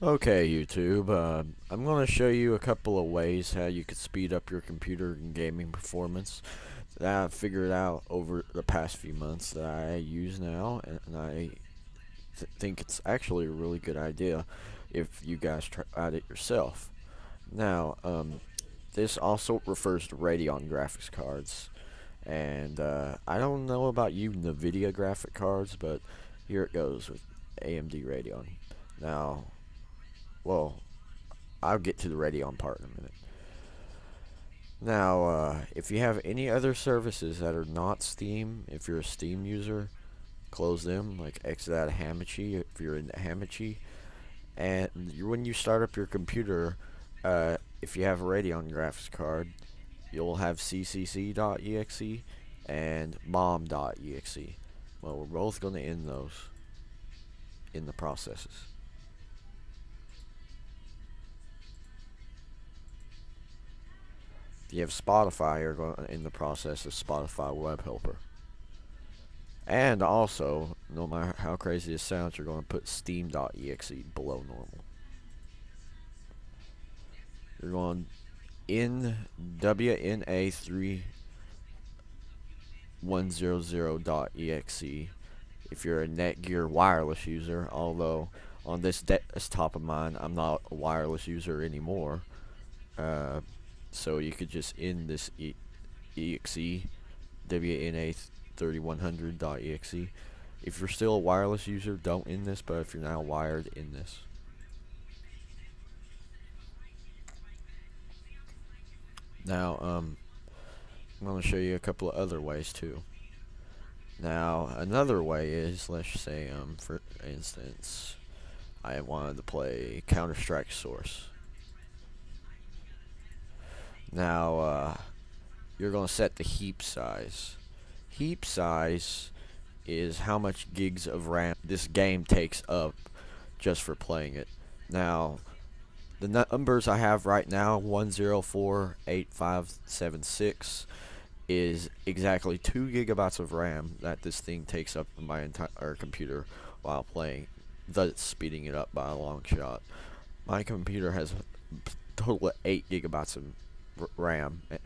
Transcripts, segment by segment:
Okay, YouTube, I'm going to show you a couple of ways how you could speed up your computer and gaming performance that I've figured out over the past few months that I use now, and I think it's actually a really good idea if you guys try it yourself. Now, this also refers to Radeon graphics cards, and I don't know about you NVIDIA graphic cards, but here it goes with AMD Radeon. Now, well, I'll get to the Radeon part in a minute. Now, if you have any other services that are not Steam, if you're a Steam user, close them, like exit out of Hamachi if you're in Hamachi. And when you start up your computer, if you have a Radeon graphics card, you'll have ccc.exe and mom.exe. Well, we're both going to end those in the processes. If you have Spotify, you're going in the process of Spotify Web Helper. And also, no matter how crazy it sounds, you're going to put steam.exe below normal. You're going in WNA3100.exe if you're a Netgear wireless user, although on this desktop of mine, I'm not a wireless user anymore. So you could just end this exe WNA3100.exe. If you're still a wireless user, don't end this, but if you're now wired, end this. Now, I'm going to show you a couple of other ways too. Now, another way is, let's say, for instance, I wanted to play Counter-Strike Source. Now, you're going to set the heap size. Heap size is how much gigs of RAM this game takes up just for playing it. Now, the numbers I have right now, 1048576, is exactly 2 gigabytes of RAM that this thing takes up in my entire computer while playing, thus speeding it up by a long shot. My computer has a total of 8 gigabytes of RAM and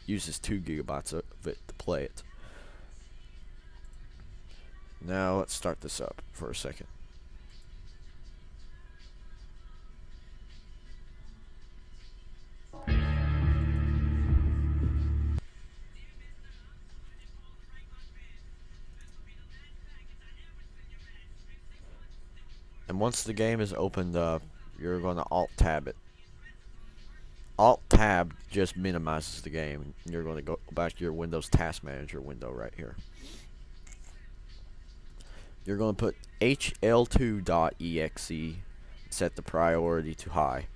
uses 2 gigabytes of it to play it. Now let's start this up for a second. And once the game is opened up, you're going to Alt Tab it. Alt Tab just minimizes the game. You're going to go back to your Windows Task Manager window right here. You're going to put hl2.exe, set the priority to high.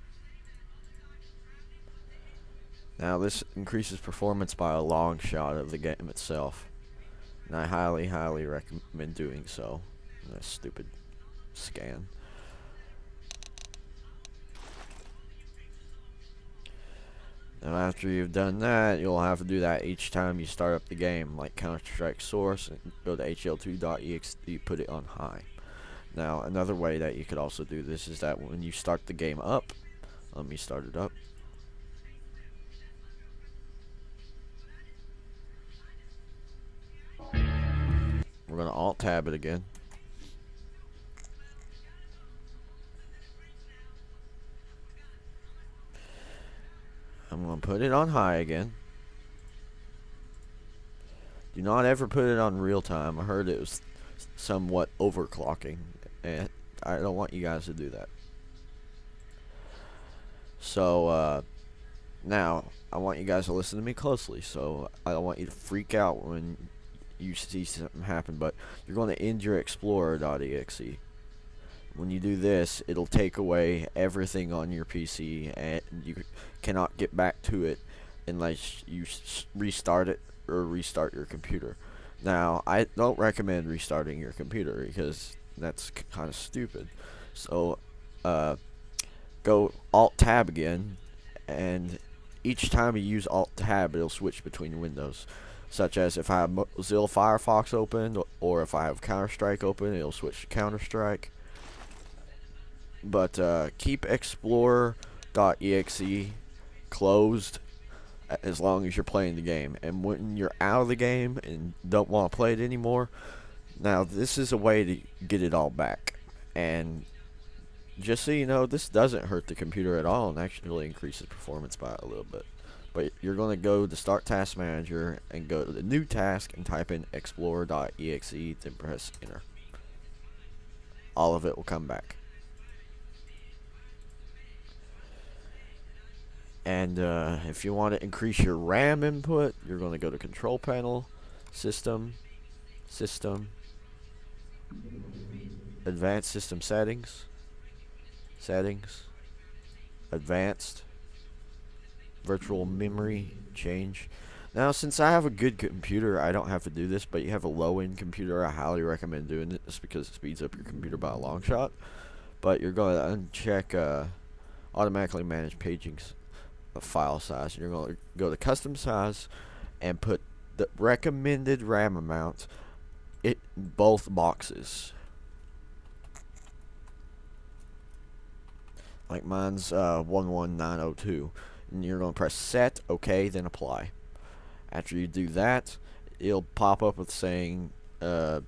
Now this increases performance by a long shot of the game itself, and I highly recommend doing so. That stupid scan. Now after you've done that, you'll have to do that each time you start up the game, like Counter-Strike Source, and go to hl2.exe, put it on high. Now another way that you could also do this is that when you start the game up, let me start it up. We're going to Alt Tab it again. I'm going to put it on high again. Do not ever put it on real time. I heard it was somewhat overclocking, and I don't want you guys to do that. So, now, I want you guys to listen to me closely, so I don't want you to freak out when you see something happen, but you're going to end your explorer.exe. When you do this, it'll take away everything on your PC, and you cannot get back to it unless you restart it or restart your computer. Now, I don't recommend restarting your computer because that's kind of stupid. So, go Alt Tab again, and each time you use Alt Tab, it'll switch between windows. Such as if I have Mozilla Firefox open, or if I have Counter-Strike open, it'll switch to Counter-Strike. but keep explorer.exe closed as long as you're playing the game. And when you're out of the game and don't want to play it anymore, now this is a way to get it all back. And just so you know, this doesn't hurt the computer at all and actually increases performance by a little bit. But you're going to go to Start Task Manager and go to the new task and type in explorer.exe, then press enter. All of it will come back. And if you want to increase your RAM input, you're going to go to Control Panel, System, Advanced System Settings, Advanced, Virtual Memory, Change. Now, since I have a good computer, I don't have to do this, but you have a low-end computer, I highly recommend doing this because it speeds up your computer by a long shot. But you're going to uncheck automatically manage paging file size. You're going to go to custom size and put the recommended RAM amount in both boxes. Like mine's 11902. And you're going to press set, OK, then apply. After you do that, it'll pop up with saying in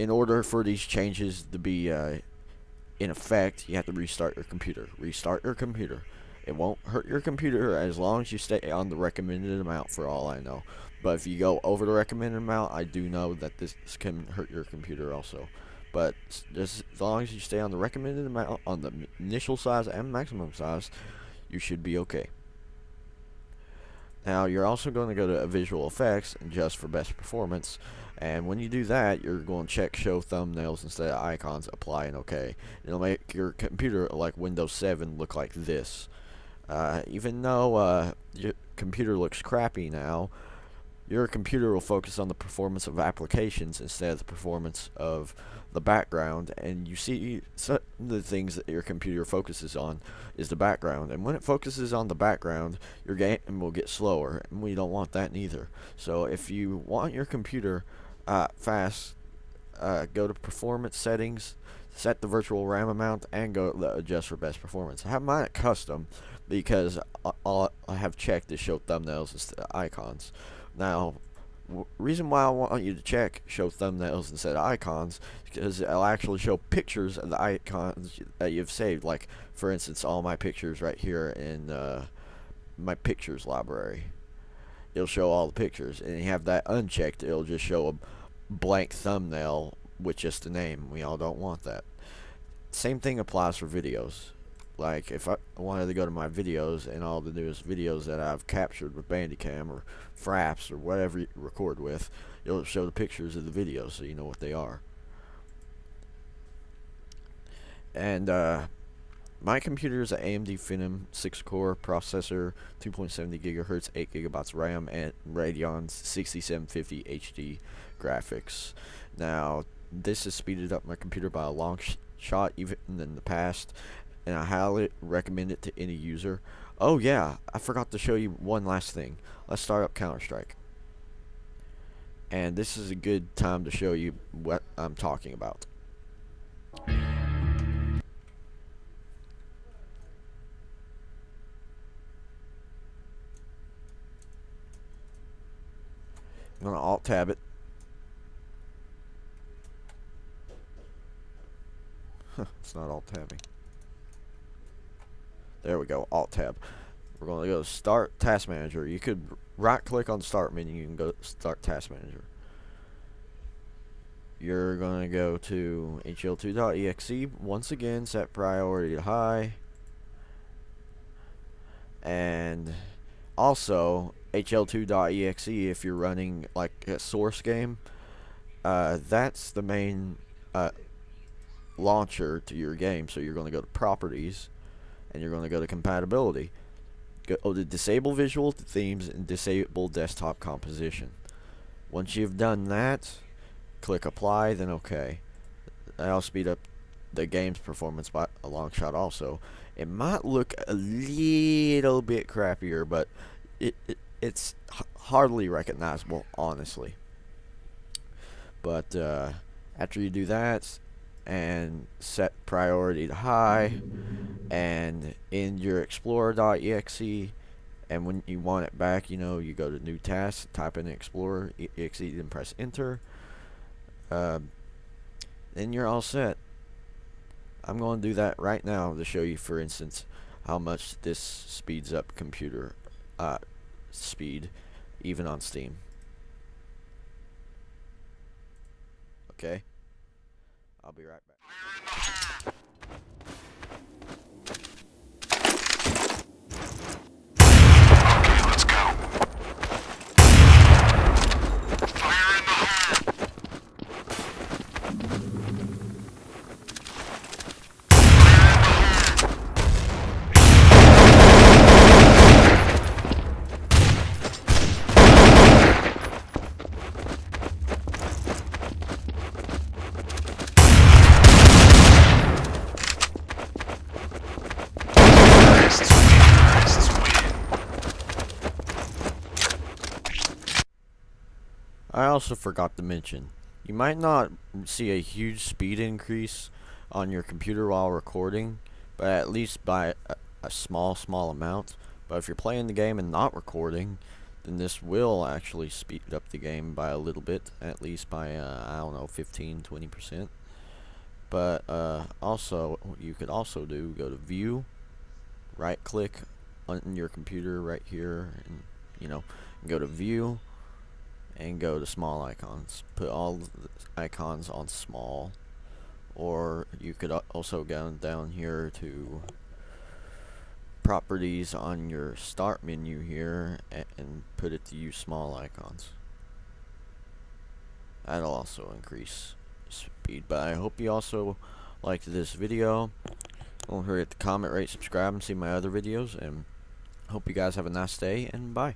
order for these changes to be in effect, you have to restart your computer. Restart your computer. It won't hurt your computer as long as you stay on the recommended amount, for all I know. But if you go over the recommended amount, I do know that this can hurt your computer also. But just as long as you stay on the recommended amount on the initial size and maximum size, you should be okay. Now you're also going to go to Visual Effects and adjust for best performance. And when you do that, you're going to check Show Thumbnails instead of icons, apply, and OK. It'll make your computer like Windows 7 look like this. Even though your computer looks crappy now, your computer will focus on the performance of applications instead of the performance of the background. And you see, some of the things that your computer focuses on is the background. And when it focuses on the background, your game will get slower, and we don't want that neither. So if you want your computer fast, go to Performance Settings, set the virtual RAM amount, and go to Adjust for Best Performance. I have mine at Custom because I have checked to show thumbnails instead of icons. Now, reason why I want you to check Show Thumbnails instead of icons is because it'll actually show pictures of the icons that you've saved. Like, for instance, all my pictures right here in my pictures library. It'll show all the pictures, and you have that unchecked, it'll just show a blank thumbnail with just a name. We all don't want that. Same thing applies for videos. Like, if I wanted to go to my videos and all the newest videos that I've captured with Bandicam or Fraps or whatever you record with, it'll show the pictures of the videos so you know what they are. And my computer is an AMD Phenom 6-core processor, 2.70 gigahertz, 8 gigabytes RAM, and Radeon 6750 HD graphics. Now, this has speeded up my computer by a long shot even in the past, and I highly recommend it to any user. Oh yeah, I forgot to show you one last thing. Let's start up Counter-Strike. And this is a good time to show you what I'm talking about. I'm going to Alt-Tab it. It's not Alt-Tabbing. There we go, Alt-Tab. We're going to go to Start Task Manager. You could right-click on the Start menu. You can go to Start Task Manager. You're going to go to HL2.exe. Once again, set priority to high. And also, HL2.exe, if you're running like a source game, that's the main launcher to your game. So you're going to go to Properties, and you're going to go to Compatibility. Go to Disable Visual Themes and Disable Desktop Composition. Once you've done that, click Apply, then OK. That'll speed up the game's performance by a long shot also. It might look a little bit crappier, but it's hardly recognizable, honestly. But after you do that, and set priority to high, and in your explorer.exe, and when you want it back, you go to new task, type in explorer.exe, then press enter. Then you're all set. I'm going to do that right now to show you, for instance, how much this speeds up computer speed, even on Steam. Okay, I'll be right back. I also forgot to mention, you might not see a huge speed increase on your computer while recording, but at least by a small amount. But if you're playing the game and not recording, then this will actually speed up the game by a little bit, at least by, I don't know, 15-20%. But also, you could also go to View, right click on your computer right here, and go to View, and go to small icons. Put all the icons on small, or you could also go down here to properties on your start menu here and put it to use small icons. That'll also increase speed. But I hope you also liked this video. Don't forget to comment, rate, subscribe, and see my other videos, and hope you guys have a nice day, and bye.